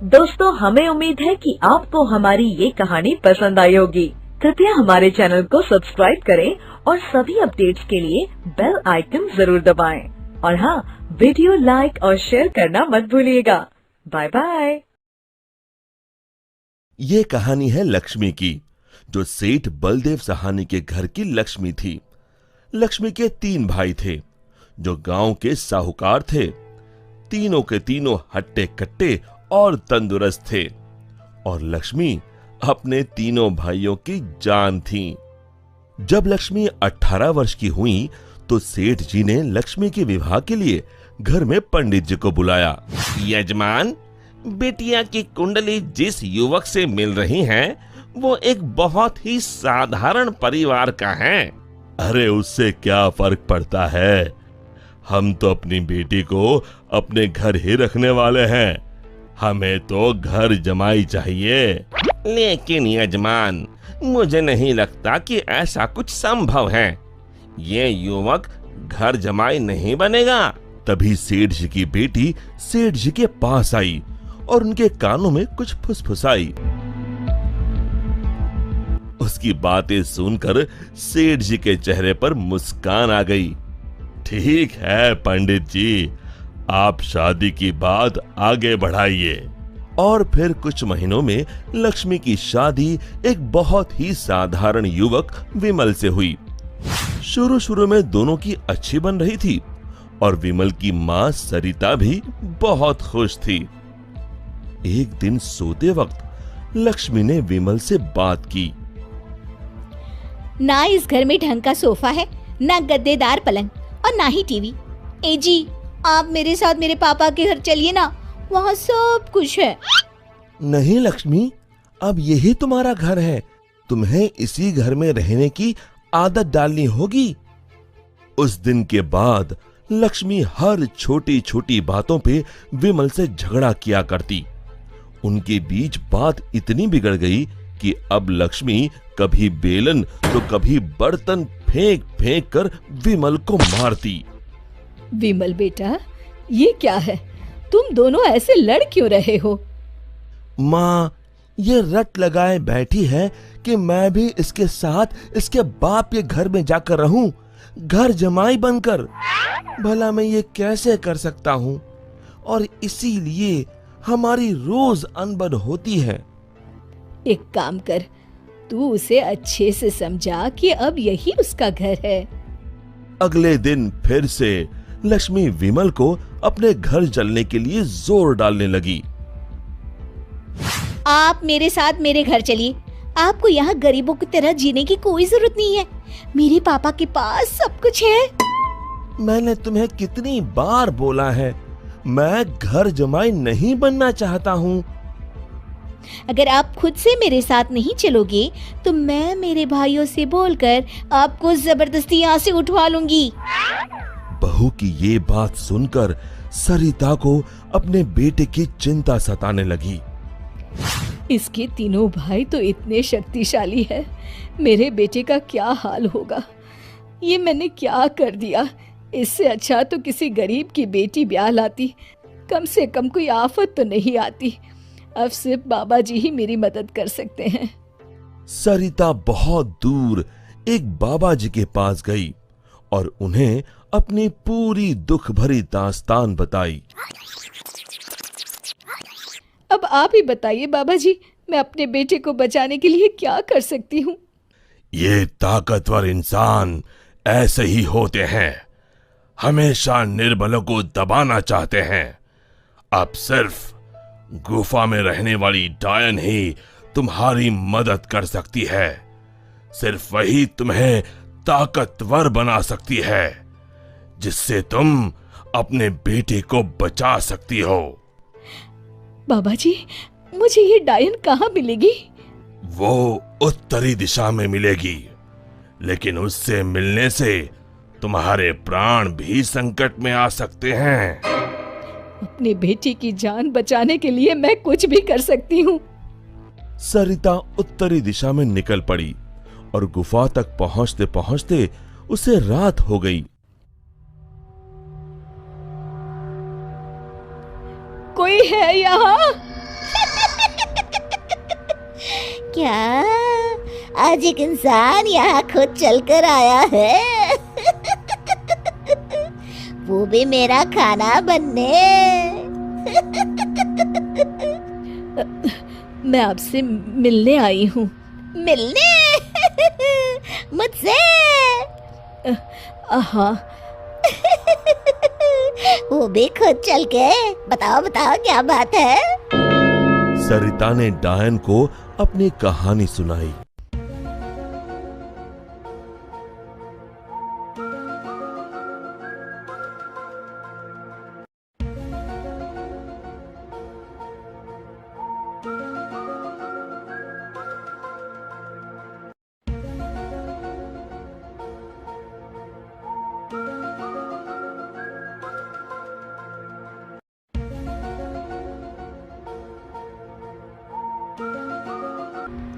दोस्तों, हमें उम्मीद है कि आपको हमारी ये कहानी पसंद आई होगी। कृपया हमारे चैनल को सब्सक्राइब करें और सभी अपडेट्स के लिए बेल आइकन जरूर दबाएं। और हाँ, वीडियो लाइक और शेयर करना मत भूलिएगा। Bye bye. ये कहानी है लक्ष्मी की, जो सेठ बलदेव सहानी के घर की लक्ष्मी थी। लक्ष्मी के 3 भाई थे, जो गांव के साहूकार थे। तीनों के तीनों हट्टे कट्टे और तंदुरुस्त थे, और लक्ष्मी अपने तीनों भाइयों की जान थी। जब लक्ष्मी 18 वर्ष की हुई तो सेठ जी ने लक्ष्मी के विवाह के लिए घर में पंडित जी को बुलाया। यजमान, बेटिया की कुंडली जिस युवक से मिल रही है वो एक बहुत ही साधारण परिवार का है। अरे उससे क्या फर्क पड़ता है, हम तो अपनी बेटी को अपने घर ही रखने वाले हैं। हमें तो घर जमाई चाहिए। लेकिन यजमान, मुझे नहीं लगता कि ऐसा कुछ संभव है। ये युवक घर जमाई नहीं बनेगा। तभी सेठ जी की बेटी सेठ जी के पास आई और उनके कानों में कुछ फुसफुसाई। उसकी बातें सुनकर सेठ जी के चेहरे पर मुस्कान आ गई। ठीक है पंडित जी, आप शादी की बात आगे बढ़ाइए। और फिर कुछ महीनों में लक्ष्मी की शादी एक बहुत ही साधारण युवक विमल से हुई। शुरू में दोनों की अच्छी बन रही थी और विमल की मां सरिता भी बहुत खुश थी। एक दिन सोते वक्त लक्ष्मी ने विमल से बात की। ना इस घर में ढंग का सोफा है, ना गद्देदार पलंग और ना ही टीवी। ए जी, आप मेरे साथ मेरे पापा के घर चलिए ना, वहाँ सब कुछ है। नहीं लक्ष्मी, अब यही तुम्हारा घर है, तुम्हें इसी घर में रहने की आदत डालनी होगी। उस दिन के बाद लक्ष्मी हर छोटी छोटी बातों पे विमल से झगड़ा किया करती। उनके बीच बात इतनी बिगड़ गई कि अब लक्ष्मी कभी बेलन तो कभी बर्तन फेंक फेंक कर विमल को मारती। विमल बेटा, ये क्या है? तुम दोनों ऐसे लड़ क्यों रहे हो? माँ, ये रट लगाए बैठी है कि मैं भी इसके साथ इसके बाप के घर में जाकर रहूं, घर जमाई बनकर। भला मैं ये कैसे कर सकता हूँ? और इसीलिए हमारी रोज अनबन होती है। एक काम कर, तू उसे अच्छे से समझा कि अब यही उसका घर है। अगले दिन फिर से लक्ष्मी विमल को अपने घर चलने के लिए जोर डालने लगी। आप मेरे साथ मेरे घर चलिए। आपको यहाँ गरीबों की तरह जीने की कोई जरूरत नहीं है। मेरे पापा के पास सब कुछ है। मैंने तुम्हें कितनी बार बोला है, मैं घर जमाई नहीं बनना चाहता हूँ। अगर आप खुद से मेरे साथ नहीं चलोगे तो मैं मेरे भाइयों से बोलकर आपको जबरदस्ती यहाँ से उठवा लूंगी। बहू की ये बात सुनकर सरिता को अपने बेटे की चिंता सताने लगी। इसके तीनों भाई तो इतने शक्तिशाली है, मेरे बेटे का क्या हाल होगा? ये मैंने क्या कर दिया? इससे अच्छा तो किसी गरीब की बेटी ब्याह लाती, कम से कम कोई आफत तो नहीं आती। अब सिर्फ बाबा जी ही मेरी मदद कर सकते हैं। सरिता बहुत दूर एक बाबा जी के पास गई और उन्हें अपनी पूरी दुख भरी दास्तान बताई। अब आप ही बताइए बाबा जी, मैं अपने बेटे को बचाने के लिए क्या कर सकती हूँ? ये ताकतवर इंसान ऐसे ही होते हैं, हमेशा निर्बलों को दबाना चाहते हैं। अब सिर्फ गुफा में रहने वाली डायन ही तुम्हारी मदद कर सकती है। सिर्फ वही तुम्हें ताकतवर बना सकती है, जिससे तुम अपने बेटे को बचा सकती हो। बाबा जी, मुझे ये डायन कहाँ मिलेगी? वो उत्तरी दिशा में मिलेगी, लेकिन उससे मिलने से तुम्हारे प्राण भी संकट में आ सकते हैं। अपने बेटी की जान बचाने के लिए मैं कुछ भी कर सकती हूँ। सरिता उत्तरी दिशा में निकल पड़ी और गुफा तक पहुंचते पहुंचते उसे रात हो गई। कोई है यहाँ? क्या आज एक इंसान यहाँ खुद चलकर आया है? वो भी मेरा खाना बनने। मैं आपसे मिलने आई हूँ। मिलने? मुझसे? हाँ। वो भी खुद चल के? बताओ बताओ क्या बात है? सरिता ने डायन को अपनी कहानी सुनाई।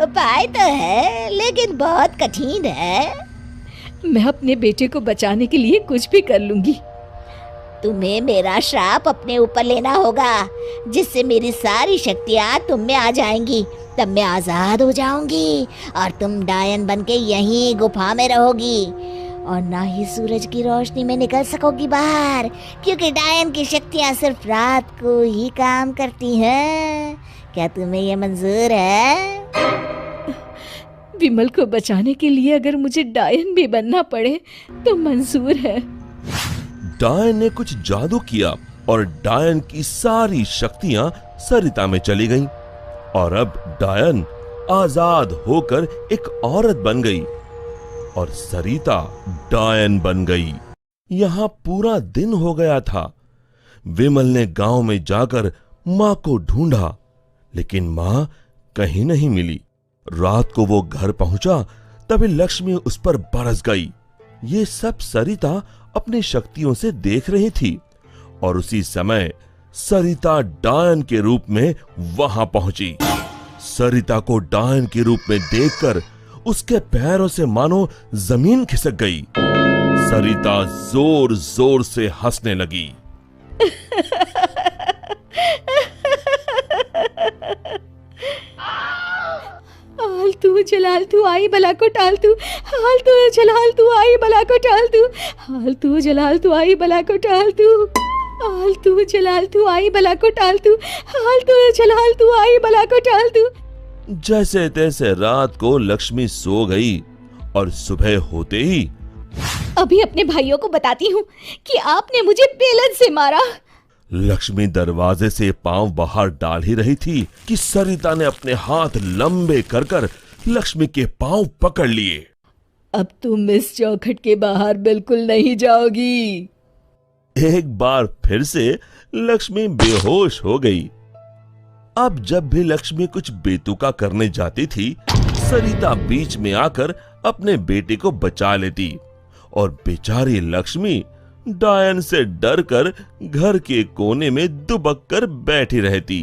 उपाय तो है लेकिन बहुत कठिन है। मैं अपने बेटे को बचाने के लिए कुछ भी कर लूंगी। तुम्हें मेरा श्राप अपने ऊपर लेना होगा, जिससे मेरी सारी शक्तियाँ तुम में आ जाएंगी। तब मैं आजाद हो जाऊंगी और तुम डायन बनके यहीं गुफा में रहोगी और ना ही सूरज की रोशनी में निकल सकोगी बाहर, क्योंकि डायन की शक्तियाँ सिर्फ रात को ही काम करती हैं। क्या तुम्हें ये मंजूर है? विमल को बचाने के लिए अगर मुझे डायन भी बनना पड़े तो मंजूर है। डायन ने कुछ जादू किया और डायन की सारी शक्तियां सरिता में चली गईं और अब डायन आजाद होकर एक औरत बन गई और सरिता डायन बन गई। यहां पूरा दिन हो गया था। विमल ने गांव में जाकर मां को ढूंढा, लेकिन मां कहीं नहीं मिली। रात को वो घर पहुंचा तभी लक्ष्मी उस पर बरस गई। ये सब सरिता अपनी शक्तियों से देख रही थी और उसी समय सरिता डायन के रूप में वहां पहुंची। सरिता को डायन के रूप में देखकर उसके पैरों से मानो जमीन खिसक गई। सरिता जोर जोर से हंसने लगी। हाल तू जलाल तू आई बला को टाल तू, हाल तू जलाल तू आई बला को टाल तू, हाल तू जलाल तू आई बला को टाल तू, हाल तू जलाल तू आई बला को टाल तू, हाल तू जलाल तू आई बला को टाल तू। जैसे तैसे रात को लक्ष्मी सो गई और सुबह होते ही अभी अपने भाइयों को बताती हूँ कि आपने मुझे बेलन से मारा। लक्ष्मी दरवाजे से पांव बाहर डाल ही रही थी कि सरिता ने अपने हाथ लंबे कर कर लक्ष्मी के पांव पकड़ लिए। अब तुम इस चौखट के बाहर बिल्कुल नहीं जाओगी। एक बार फिर से लक्ष्मी बेहोश हो गई। अब जब भी लक्ष्मी कुछ बेतुका करने जाती थी, सरिता बीच में आकर अपने बेटे को बचा लेती और बेचारी लक्ष्मी डायन से डरकर घर के कोने में दुबक कर बैठी रहती।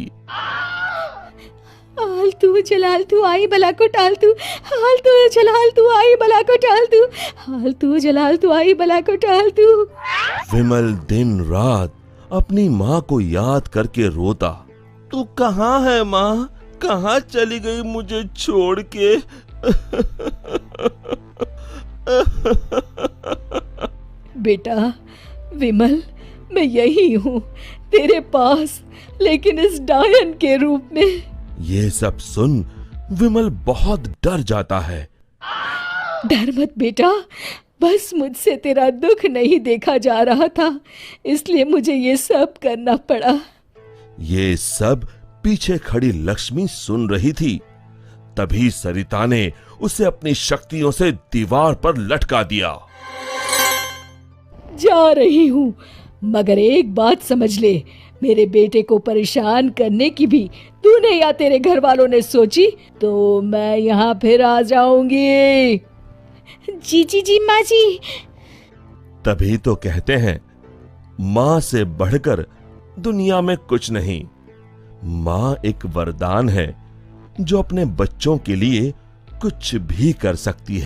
हाल तू जलाल तू आई बला को टाल तू, हाल तू जलाल तू आई बला को टाल तू, हाल तू जलाल तू आई बला को टाल तू। विमल दिन रात अपनी माँ को याद करके रोता। तू कहाँ है माँ? कहाँ चली गई मुझे छोड़ के? बेटा विमल, मैं यही हूँ तेरे पास, लेकिन इस डायन के रूप में। ये सब सुन विमल बहुत डर जाता है। डर मत बेटा, बस मुझसे तेरा दुख नहीं देखा जा रहा था, इसलिए मुझे ये सब करना पड़ा। ये सब पीछे खड़ी लक्ष्मी सुन रही थी। तभी सरिता ने उसे अपनी शक्तियों से दीवार पर लटका दिया। जा रही हूँ, मगर एक बात समझ ले, मेरे बेटे को परेशान करने की भी तूने या तेरे घर वालों ने सोची तो मैं यहाँ फिर आ जाऊंगी। जी जी जी माँ जी। तभी तो कहते हैं माँ से बढ़कर दुनिया में कुछ नहीं। माँ एक वरदान है जो अपने बच्चों के लिए कुछ भी कर सकती है।